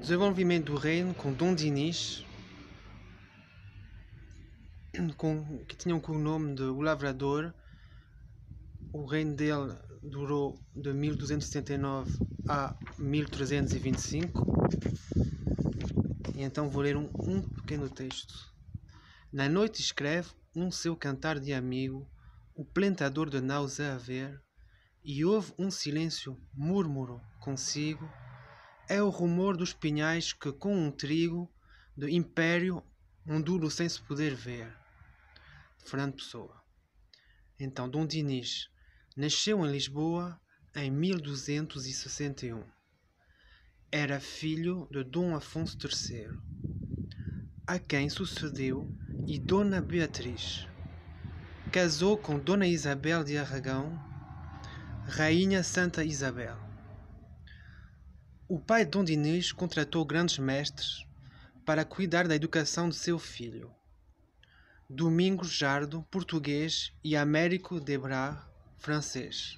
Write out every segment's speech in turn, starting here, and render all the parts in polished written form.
Desenvolvimento do reino com Dom Dinis, que tinha o cognome de O Lavrador. O reino dele durou de 1279 a 1325. E então vou ler um pequeno texto. Na noite escreve um seu cantar de amigo, o plantador de naus a haver, e ouve um silêncio múrmuro consigo. É o rumor dos pinhais que com um trigo do império ondulam sem se poder ver. Fernando Pessoa. Então, Dom Dinis nasceu em Lisboa em 1261. Era filho de Dom Afonso III, a quem sucedeu e Dona Beatriz. Casou com Dona Isabel de Aragão, Rainha Santa Isabel. O pai de Dom Dinis contratou grandes mestres para cuidar da educação de seu filho. Domingos Jardo, português, e Américo Debray, francês.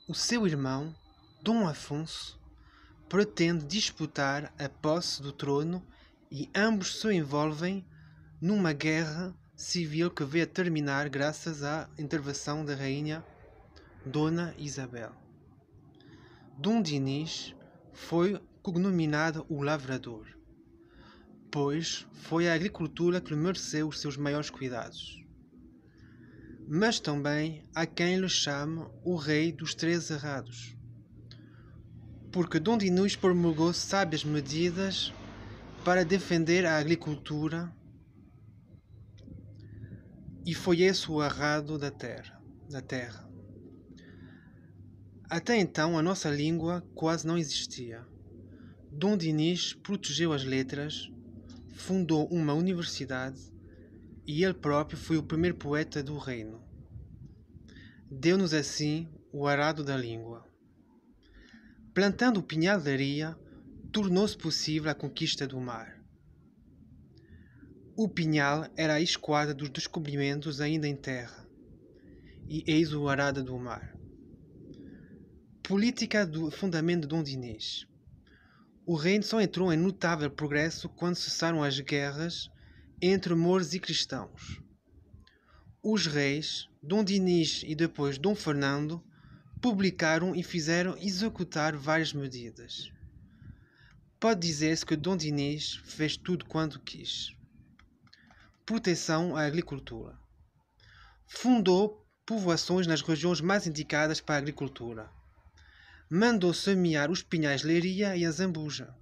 O seu irmão, Dom Afonso, pretende disputar a posse do trono e ambos se envolvem numa guerra civil que veio a terminar graças à intervenção da rainha Dona Isabel. Dom Dinis foi cognominado o Lavrador, pois foi a agricultura que lhe mereceu os seus maiores cuidados. Mas também há quem lhe chame o Rei dos Três Errados, porque Dom Dinis promulgou sábias medidas para defender a agricultura e foi esse o arrado da terra. Até então a nossa língua quase não existia. Dom Dinis protegeu as letras, fundou uma universidade e ele próprio foi o primeiro poeta do reino. Deu-nos assim o arado da língua. Plantando o pinhal de areia, tornou-se possível a conquista do mar. O pinhal era a esquadra dos descobrimentos ainda em terra, e eis o arado do mar. Política do fundamento de Dom Dinis. O reino só entrou em notável progresso quando cessaram as guerras entre mouros e cristãos. Os reis, Dom Dinis e depois Dom Fernando, publicaram e fizeram executar várias medidas. Pode dizer-se que Dom Dinis fez tudo quanto quis. Proteção à agricultura. Fundou povoações nas regiões mais indicadas para a agricultura. Mandou semear os pinhais de Leiria e a Zambuja.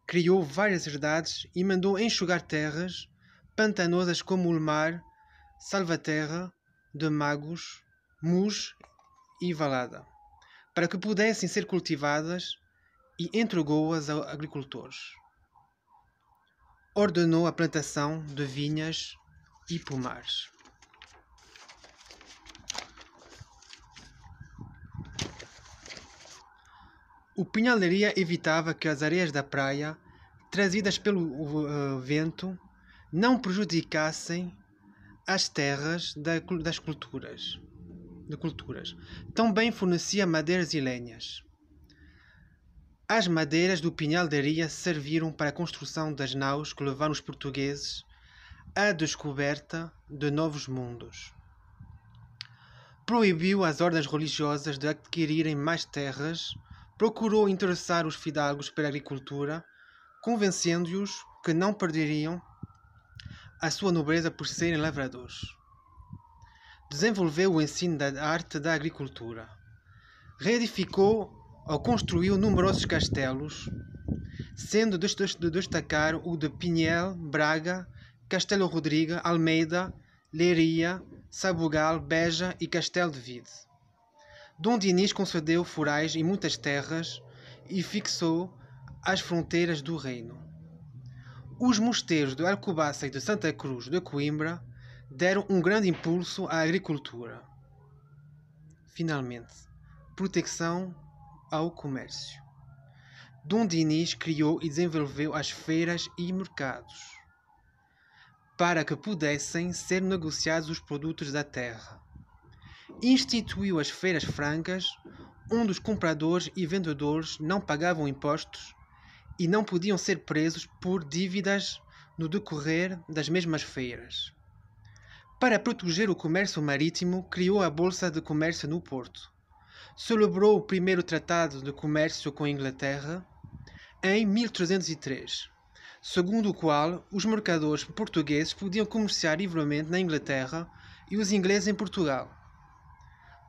Criou várias herdades e mandou enxugar terras pantanosas como Ulmar, Salvaterra, de Magos, Mus e Valada, para que pudessem ser cultivadas, e entregou-as a agricultores. Ordenou a plantação de vinhas e pomares. O pinhal de Leiria evitava que as areias da praia, trazidas pelo vento, não prejudicassem as terras das culturas. Também fornecia madeiras e lenhas. As madeiras do pinhal de Leiria serviram para a construção das naus que levaram os portugueses à descoberta de novos mundos. Proibiu as ordens religiosas de adquirirem mais terras. Procurou interessar os fidalgos pela agricultura, convencendo-os que não perderiam a sua nobreza por serem lavradores. Desenvolveu o ensino da arte da agricultura. Reedificou ou construiu numerosos castelos, sendo de destacar o de Pinhel, Braga, Castelo Rodrigo, Almeida, Leiria, Sabugal, Beja e Castelo de Vide. Dom Dinis concedeu forais em muitas terras e fixou as fronteiras do reino. Os mosteiros de Alcobaça e de Santa Cruz de Coimbra deram um grande impulso à agricultura. Finalmente, proteção ao comércio. Dom Dinis criou e desenvolveu as feiras e mercados, para que pudessem ser negociados os produtos da terra. Instituiu as feiras francas, onde os compradores e vendedores não pagavam impostos e não podiam ser presos por dívidas no decorrer das mesmas feiras. Para proteger o comércio marítimo, criou a Bolsa de Comércio no Porto. Celebrou o primeiro tratado de comércio com a Inglaterra em 1303, segundo o qual os mercadores portugueses podiam comerciar livremente na Inglaterra e os ingleses em Portugal.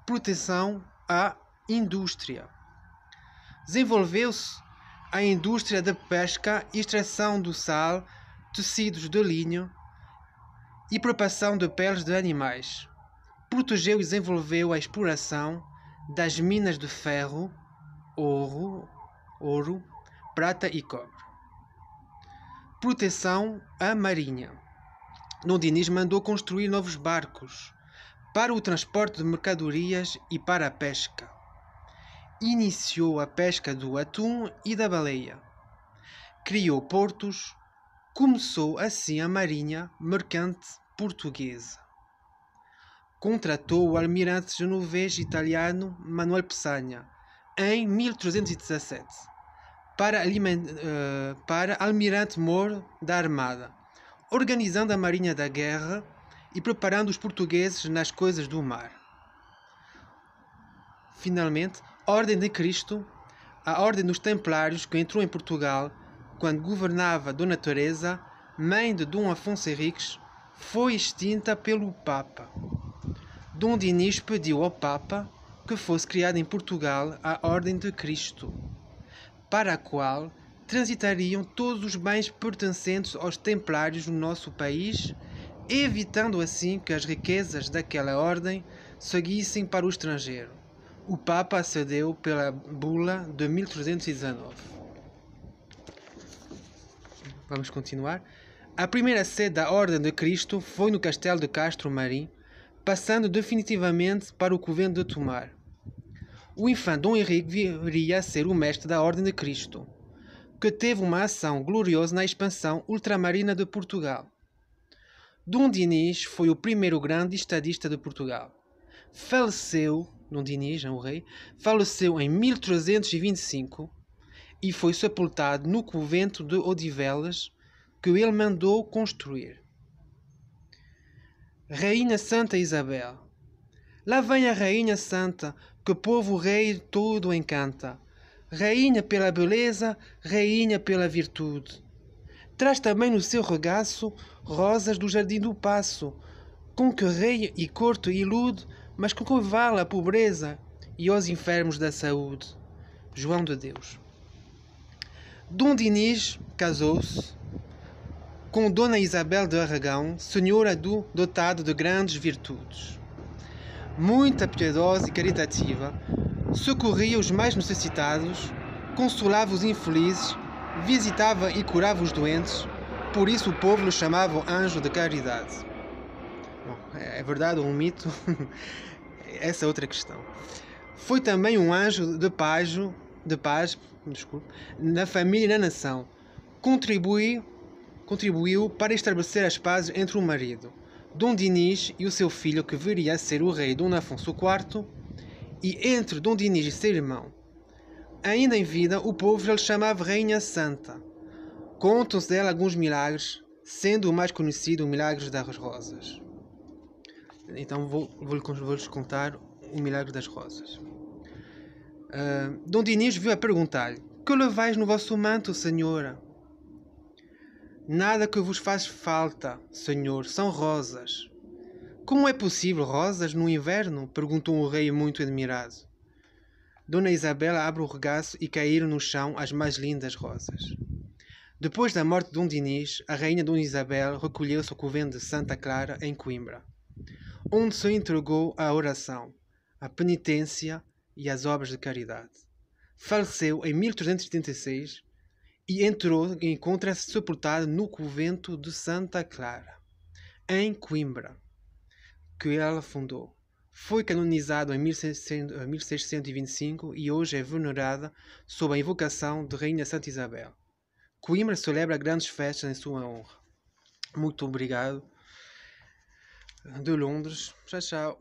Proteção à indústria. Desenvolveu-se a indústria da pesca, extração do sal, tecidos de linho e preparação de peles de animais. Protegeu e desenvolveu a exploração das minas de ferro, ouro, prata e cobre. Proteção à marinha. Dom Dinis mandou construir novos barcos para o transporte de mercadorias e para a pesca. Iniciou a pesca do atum e da baleia. Criou portos. Começou assim a marinha mercante portuguesa. Contratou o almirante genovês italiano Manuel Peçanha em 1317 para almirante-mor da Armada, organizando a marinha da guerra e preparando os portugueses nas coisas do mar. Finalmente, Ordem de Cristo, a Ordem dos Templários, que entrou em Portugal quando governava Dona Teresa, mãe de Dom Afonso Henriques, foi extinta pelo Papa. Dom Dinis pediu ao Papa que fosse criada em Portugal a Ordem de Cristo, para a qual transitariam todos os bens pertencentes aos Templários no nosso país, evitando assim que as riquezas daquela ordem seguissem para o estrangeiro. O Papa acedeu pela bula de 1319. Vamos continuar. A primeira sede da Ordem de Cristo foi no Castelo de Castro Marim, passando definitivamente para o convento de Tomar. O infante Dom Henrique viria a ser o mestre da Ordem de Cristo, que teve uma ação gloriosa na expansão ultramarina de Portugal. Dom Dinis foi o primeiro grande estadista de Portugal. Dom Dinis, o rei, faleceu em 1325 e foi sepultado no convento de Odivelas, que ele mandou construir. Rainha Santa Isabel. Lá vem a Rainha Santa, que povo rei todo encanta. Rainha pela beleza, rainha pela virtude. Traz também no seu regaço rosas do jardim do paço, com que rei e corte ilude, mas com que vale a pobreza e aos enfermos da saúde. João de Deus. Dom Dinis casou-se com Dona Isabel de Aragão, senhora dotado de grandes virtudes. Muito piedosa e caritativa, socorria os mais necessitados, consolava os infelizes, visitava e curava os doentes, por isso o povo lhe chamava anjo de caridade. Bom, é verdade ou um mito? Essa é outra questão. Foi também um anjo de paz, na família e na nação. Contribuiu para estabelecer as pazes entre o marido, Dom Dinis, e o seu filho, que viria a ser o rei Dom Afonso IV, e entre Dom Dinis e seu irmão. Ainda em vida, o povo já lhe chamava Rainha Santa. Contam-se dela alguns milagres, sendo o mais conhecido o milagre das rosas. Então vou-lhes contar o milagre das rosas. Dom Dinis veio a perguntar-lhe: que levais no vosso manto, senhora? Nada que vos faz falta, senhor, são rosas. Como é possível rosas no inverno? Perguntou o rei muito admirado. Dona Isabel abre o regaço e caíram no chão as mais lindas rosas. Depois da morte de Dom Dinis, a rainha Dona Isabel recolheu-se ao convento de Santa Clara, em Coimbra, onde se entregou à oração, à penitência e às obras de caridade. Faleceu em 1376 e encontra-se sepultado no convento de Santa Clara, em Coimbra, que ela fundou. Foi canonizado em 1625 e hoje é venerada sob a invocação de Rainha Santa Isabel. Coimbra celebra grandes festas em sua honra. Muito obrigado. De Londres. Tchau, tchau.